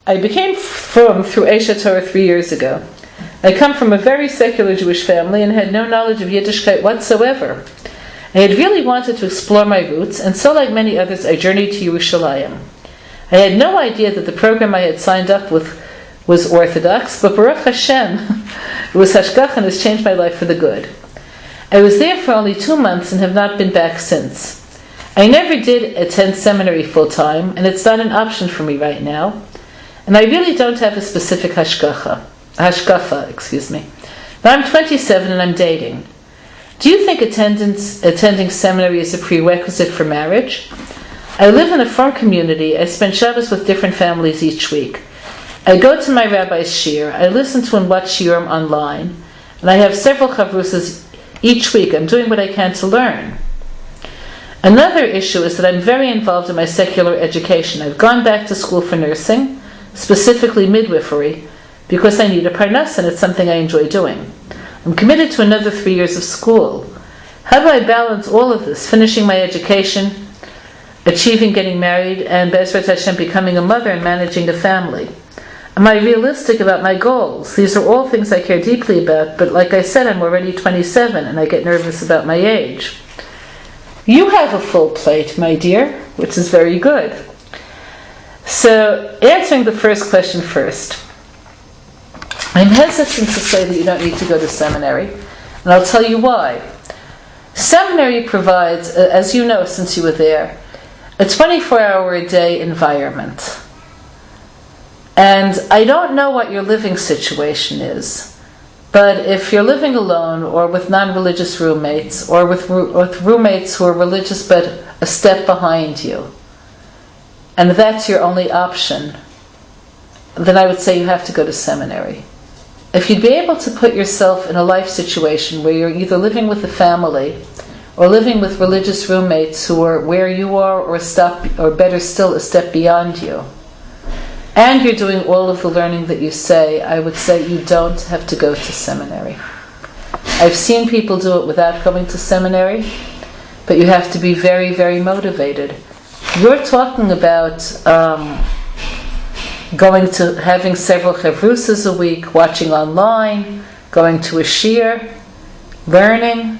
I became frum through Eshet Torah 3 years ago. I come from a very secular Jewish family and had no knowledge of Yiddishkeit whatsoever. I had really wanted to explore my roots, and so like many others, I journeyed to Yerushalayim. I had no idea that the program I had signed up with was Orthodox, but Baruch Hashem, it was Hashgach and has changed my life for the good. I was there for only 2 months and have not been back since. I never did attend seminary full-time, and it's not an option for me right now. And I really don't have a specific hashkafa. Now I'm 27 and I'm dating. Do you think attending seminary is a prerequisite for marriage? I live in a farm community. I spend Shabbos with different families each week. I go to my rabbi's shiur. I listen to and watch shiurim online. And I have several chavrusas each week. I'm doing what I can to learn. Another issue is that I'm very involved in my secular education. I've gone back to school for nursing, specifically midwifery, because I need a parnas and it's something I enjoy doing. I'm committed to another 3 years of school. How do I balance all of this, finishing my education, achieving getting married, and Be'ezrat Hashem becoming a mother and managing a family? Am I realistic about my goals? These are all things I care deeply about, but like I said, I'm already 27 and I get nervous about my age. You have a full plate, my dear, which is very good. So, answering the first question first. I'm hesitant to say that you don't need to go to seminary, and I'll tell you why. Seminary provides, as you know since you were there, a 24-hour-a-day environment. And I don't know what your living situation is, but if you're living alone or with non-religious roommates or with roommates who are religious but a step behind you, and that's your only option, then I would say you have to go to seminary. If you'd be able to put yourself in a life situation where you're either living with a family or living with religious roommates who are where you are or better still, a step beyond you, and you're doing all of the learning that you say, I would say you don't have to go to seminary. I've seen people do it without going to seminary, but you have to be very, very motivated. You're talking about going to having several chavrusas a week, watching online, going to a shiur, learning.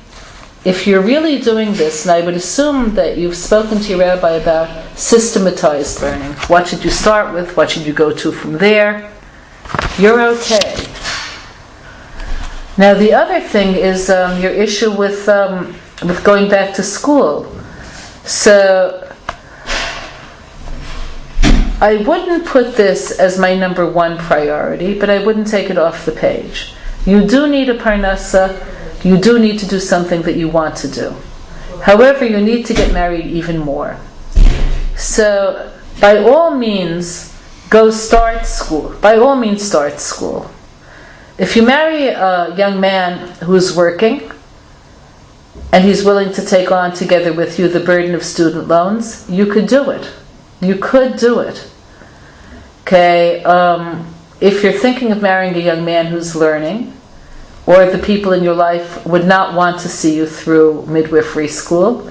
If you're really doing this, and I would assume that you've spoken to your rabbi about systematized learning, what should you start with, what should you go to from there, you're okay. Now the other thing is your issue with going back to school. So I wouldn't put this as my number one priority, but I wouldn't take it off the page. You do need a parnasa. You do need to do something that you want to do. However, you need to get married even more. So, by all means, go start school. By all means, start school. If you marry a young man who's working, and he's willing to take on together with you the burden of student loans, you could do it. You could do it. Okay, if you're thinking of marrying a young man who's learning, or the people in your life would not want to see you through midwifery school,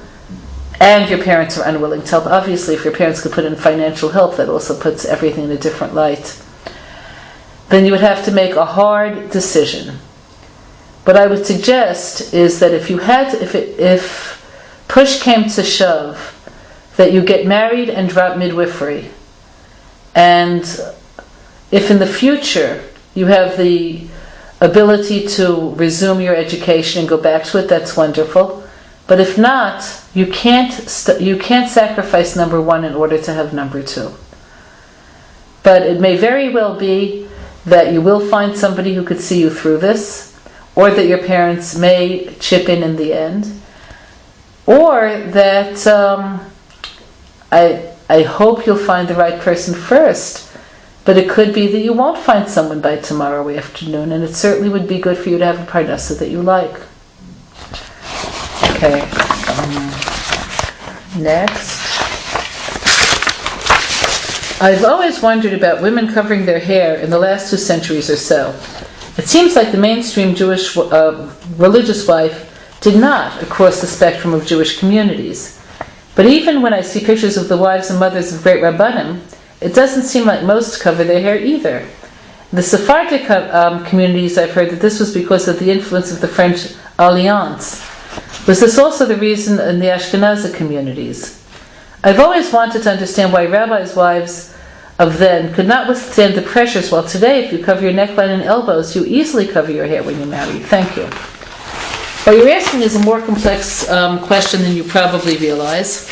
and your parents are unwilling to help. Obviously, if your parents could put in financial help, that also puts everything in a different light. Then you would have to make a hard decision. What I would suggest is that if push came to shove, that you get married and drop midwifery. And if in the future you have the ability to resume your education and go back to it, that's wonderful. But if not, you can't sacrifice number one in order to have number two. But it may very well be that you will find somebody who could see you through this, or that your parents may chip in the end, or that I hope you'll find the right person first. But it could be that you won't find someone by tomorrow afternoon, and it certainly would be good for you to have a parnasa that you like. Okay. Next. I've always wondered about women covering their hair in the last 2 centuries or so. It seems like the mainstream Jewish religious wife did not across the spectrum of Jewish communities. But even when I see pictures of the wives and mothers of great Rabbanim, It doesn't seem like most cover their hair either. In the Sephardic communities, I've heard that this was because of the influence of the French Alliance. Was this also the reason in the Ashkenazi communities? I've always wanted to understand why rabbis' wives of then could not withstand the pressures, while today, if you cover your neckline and elbows, you easily cover your hair when you're married. Thank you. What you're asking is a more complex question than you probably realize.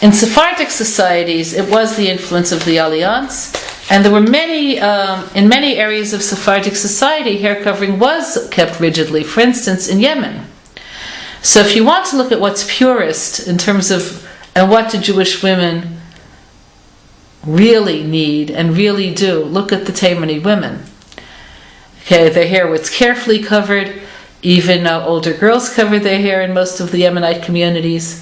In Sephardic societies, it was the influence of the Alliance, and there were many, in many areas of Sephardic society, hair covering was kept rigidly. For instance, in Yemen. So if you want to look at what's purest in terms of, and what do Jewish women really need and really do, look at the Taimani women. Okay, their hair was carefully covered. Even older girls covered their hair in most of the Yemenite communities.